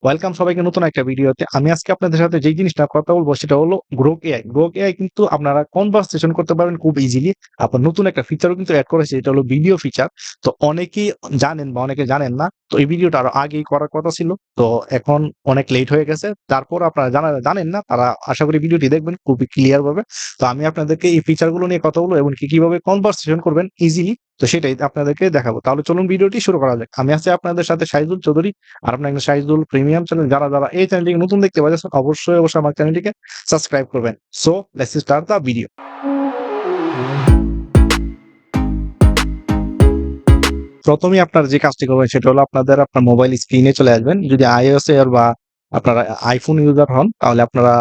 Welcome সবাইকে নতুন একটা ভিডিওতে। আমি আজকে আপনাদের সাথে যেই জিনিসটা কথা বলবো সেটা হলো গ্রোক এআই। গ্রোক এআই কিন্তু আপনারা কনভারসেশন করতে পারবেন খুব ইজিলি। আপনার নতুন একটা ফিচারও কিন্তু এড করেছে, এটা হলো ভিডিও ফিচার। তো অনেকেই জানেন বা অনেকে জানেন না। তো এই ভিডিওটা আরো আগেই করার কথা ছিল। তো এখন অনেক লেট হয়ে গেছে। তারপর আপনারা জানেন না তারা আশা করি ভিডিওটি দেখবেন খুবই ক্লিয়ার ভাবে। তো আমি আপনাদেরকে এই ফিচার গুলো নিয়ে কথা বলবো এবং কিভাবে কনভারসেশন করবেন ইজিলি। তো সেটাই আপনাদেরকে দেখাবো। তাহলে চলুন ভিডিওটি শুরু করা যাক। আমি আছি আপনাদের সাথে শাহিদুল চৌধুরী। আর আপনার একটা শাহিদুল প্রিমিয়াম চ্যানেল, যারা এই চ্যানেলটিকে নতুন দেখতে পাচ্ছেন অবশ্যই আমার চ্যানেলটিকে সাবস্ক্রাইব করবেন। So let's start the video. প্রথমেই আপনার যে কাজটি করবেন সেটা হলো আপনার মোবাইল স্ক্রিনে চলে আসবেন। যদি iOS এর বা আপনারা আইফোন ইউজার হন তাহলে আপনারা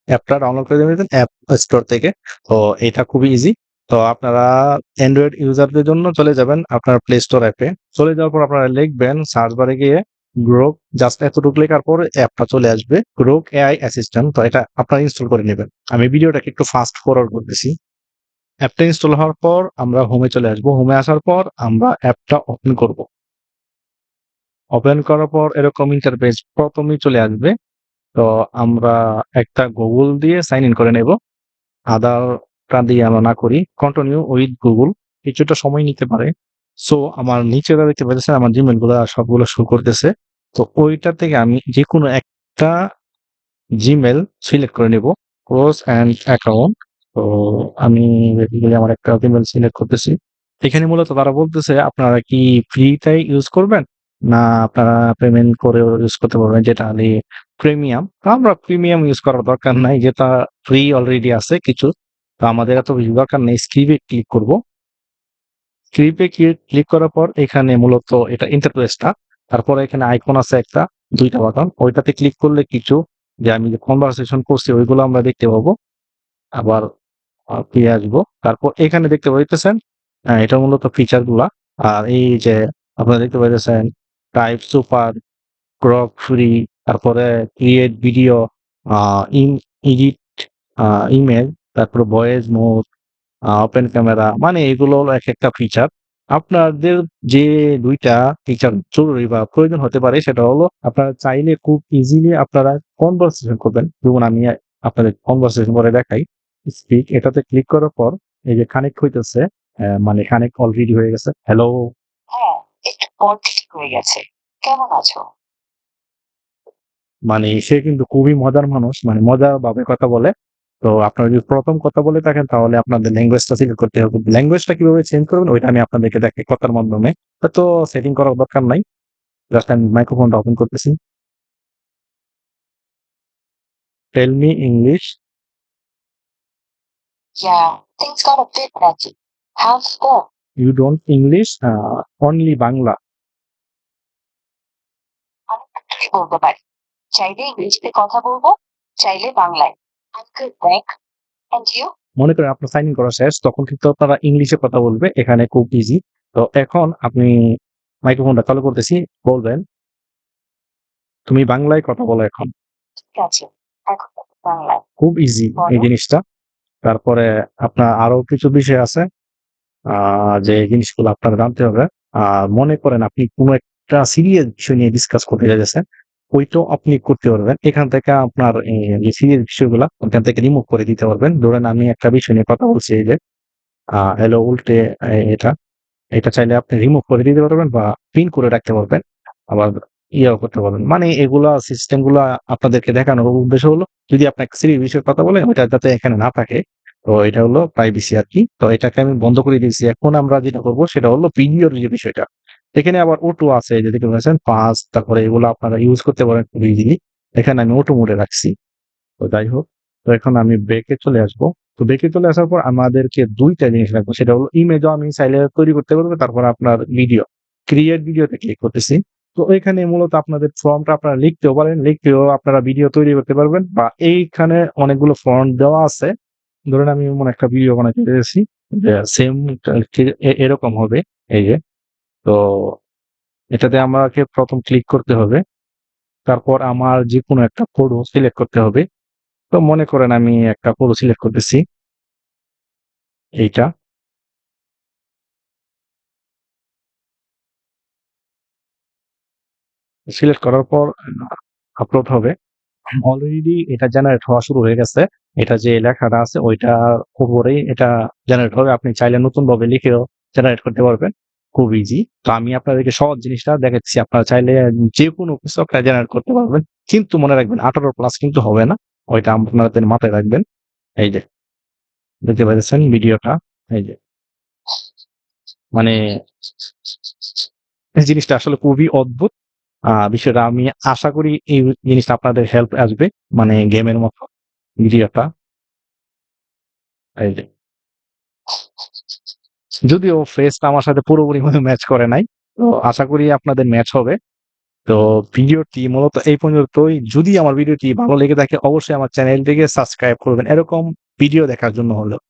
অ্যাপটা ডাউনলোড করে নেবেন অ্যাপ স্টোর থেকে। তো এটা খুবই ইজি। তো আপনারা অ্যান্ড্রয়েড ইউজারদের জন্য চলে যাবেন আপনার প্লে স্টোর অ্যাপে। চলে যাওয়ার পর আপনারা লিখবেন সার্চ বারে গিয়ে গ্রোক, জাস্ট এতটুকু লেখার পর অ্যাপটা চলে আসবে গ্রোক এআই অ্যাসিস্ট্যান্ট। তো এটা আপনারা ইনস্টল করে নেবেন। আমি ভিডিওটাকে একটু ফাস্ট ফরওয়ার্ড করতেছি। অ্যাপটা ইনস্টল হওয়ার পর আমরা হোমে চলে আসবো। হোমে আসার পর আমরা অ্যাপটা ওপেন করব। ওপেন করার পর এরকম ইন্টারফেস প্রথমেই চলে আসবে। তো আমরা একটা গুগল দিয়ে সাইন ইন করে নেব। আধারটা দিয়ে আমরা না করি, কন্টিনিউ উইথ গুগল। কিছুটা সময় নিতে পারে। সো আমার নিচে দেখতে পাচ্ছেন আমার জিমেল গুলো সবগুলো শো করতেছে। তো ওইটা থেকে আমি যে কোনো একটা জিমেল সিলেক্ট করে নেব, ক্লোজ অ্যান্ড অ্যাকাউন্ট। তো আমি বেসিক্যালি আমার একটা জিমেল সিলেক্ট করতেছি। এখানে মূলত তারা বলতেছে আপনারা কি ফ্রিটাই ইউজ করবেন না আপনারা পেমেন্ট করে ইউজ করতে পারবেন, যেটা আমি প্রিমিয়াম। আমরা প্রিমিয়াম ইউজ করার দরকার নাই, যেটা ফ্রি অলরেডি আছে কিছু। তো আমাদের এত বেশি দরকার নেই। স্ক্রিপে ক্লিক করব। স্ক্রিপে ক্লিক করার পর এখানে মূলত এটা ইন্টারফেসটা। তারপরে এখানে আইকন আছে একটা, দুইটা বাটন। ওইটাতে ক্লিক করলে কিছু যে আমি যে কনভারসেশন করছি ওইগুলো আমরা দেখতে পাবো। আবার ফিরে আসবো। তারপর এখানে দেখতে পাইতেছেন এটা মূলত ফিচার গুলা। আর এই যে আপনারা দেখতে পাইতেছেন টাইপ সুপার, ক্রপ ফ্রি, তারপরে ক্রিয়েট ভিডিও, এডিট ইমেল, তারপরে ভয়েস মোড, ওপেন ক্যামেরা, মানে এগুলো হলো একেকটা ফিচার। আপনাদের যে ২ টা ফিচার জরুরি বা প্রয়োজন হতে পারে সেটা হলো আপনারা চাইলে খুব ইজিলি আপনারা কনভারসেশন করবেন। যেমন আমি আপনাদের কনভারসেশন করে দেখাই। স্পিক এটাতে ক্লিক করার পর এই যে কানেক্ট হইতেছে, মানে কানেক্ট অলরেডি হয়ে গেছে। হ্যালো, হ্যাঁ, একটু পর ঠিক হয়ে গেছে। কেমন আছো? মানে সে কিন্তু খুবই মজার মানুষ, মানে মজারভাবে কথা বলে। তো আপনারা যদি ১ম কথা বলে থাকেন তাহলে আপনাদের ল্যাঙ্গুয়েজটা সিলেক্ট করতে হবে। ল্যাঙ্গুয়েজটা কিভাবে চেঞ্জ করবেন ওইটা আমি আপনাদেরকে দেখাই কথার মাধ্যমে। হয়তো সেটিং করার দরকার নাই। জাস্ট আমি মাইক্রোফোনটা ওপেন করতেছি। Tell me English. Yeah, things got a bit messy. How's school? You don't English, only Bangla. আমি দুটোই বলতে পারি। চাইলে ইংরেজিতে কথা বলবো, চাইলে বাংলায়। I'm good, thanks. And you? মনে করেন আপনার সাইন ইন করা শেষ, তখন কিন্তু তারা ইংলিশে কথা বলবে। এখানে খুব ইজি। তো এখন আপনি মাইক্রোফোনটা চালু করতেছি, বলবেন তুমি বাংলায় কথা বলো এখন। ঠিক আছে। এখন বাংলায়। খুব ইজি এই বলো। জিনিসটা। তারপরে আপনার আরো কিছু বিষয় আছে যে জিনিসগুলো আপনার জানতে হবে। মনে করেন আপনি কোনো একটা সিরিয়াস বিষয় নিয়ে ডিসকাস করতে চাইতেছেন, ওইটাও আপনি করতে পারবেন। এখান থেকে আপনার যে সিরিয়াস বিষয়গুলা ওখান থেকে রিমুভ করে দিতে পারবেন। ধরেন আমি একটা বিষয় নিয়ে কথা বলছি, এই যে হ্যালো উল্টে এটা, এটা চাইলে আপনি রিমুভ করে দিতে পারবেন বা পিন করে রাখতে পারবেন। আবার ইয়েও করতে পারবেন। মানে এগুলা সিস্টেম গুলা আপনাদেরকে দেখানোর উদ্দেশ্য হলো যদি আপনি একটা সিরিয়াস বিষয়ে কথা বলেন ওইটা যাতে এখানে না থাকে। তো এটা হলো প্রাইভেসি আরকি। তো এটাকে আমি বন্ধ করে দিয়েছি। এখন আমরা যেটা করব সেটা হলো ভিডিওর যে বিষয়টা। এখানে আবার অটো আছে, যে দেখতে পাচ্ছেন ফাস্ট, তারপরে এগুলো আপনারা ইউজ করতে পারেন খুব ইজিলি। এখানে আমি অটো মোডে রাখছি। তো যাই হোক, তো এখন আমি ব্রেকে চলে আসবো। তো ব্রেকে চলে আসার পর আমাদেরকে ২ টা জিনিস লাগবে। সেটা হলো ইমেজও আমি চাইলে তৈরি করতে পারবো। তারপর আপনার ভিডিও, ক্রিয়েট ভিডিওতে ক্লিক করতেছি। তো এখানে মূলত আপনাদের ফর্মটা আপনারা লিখতেও পারেন, লিখতেও আপনারা ভিডিও তৈরি করতে পারবেন বা এইখানে অনেকগুলো ফন্ট দেওয়া আছে। ধরুন আমি এমন একটা ভিডিও বানাইতে চাইতেছি যে সেম এরকম হবে। এই যে, তো এটাতে আমাকে ১ম ক্লিক করতে হবে। তারপর আমার যেকোনো একটা ফটো সিলেক্ট করতে হবে। তো মনে করেন আমি একটা ফটো সিলেক্ট করতেছি, এইটা। সিলেক্ট করার পর আপলোড হবে। অলরেডি এটা জেনারেট হওয়া শুরু হয়ে গেছে। এটা যে লেখাটা আছে ওইটার উপরেই এটা জেনারেট হবে। আপনি চাইলে নতুনভাবে লিখেও জেনারেট করতে পারবেন। খুব ইজি। তো আমি আপনাদেরকে সহজ জিনিসটা দেখাচ্ছি। আপনারা চাইলে যেকোনো কিছু একটা জেনারেট করতে পারবেন। কিন্তু মনে রাখবেন 18 প্লাস কিন্তু হবে না। ওইটা আপনাদের মাথায় রাখবেন। এই যে দেখতে পাচ্ছেন ভিডিওটা। এই যে মানে এই জিনিসটা আসলে খুবই অদ্ভুত। বিষয়টা আমি আশা করি এই জিনিসটা আপনাদের হেল্প আসবে। মানে গেমের মতো ভিডিওটা। এই যে যদিও ফেসটা আমার সাথে পুরোপুরিভাবে ম্যাচ করে নাই। তো আশা করি আপনাদের ম্যাচ হবে। তো ভিডিওটি মূলত এই পর্যন্তই। যদি আমার ভিডিওটি ভালো লেগে থাকে অবশ্যই আমার চ্যানেলটিকে সাবস্ক্রাইব করবেন। এরকম ভিডিও দেখার জন্য হলেও।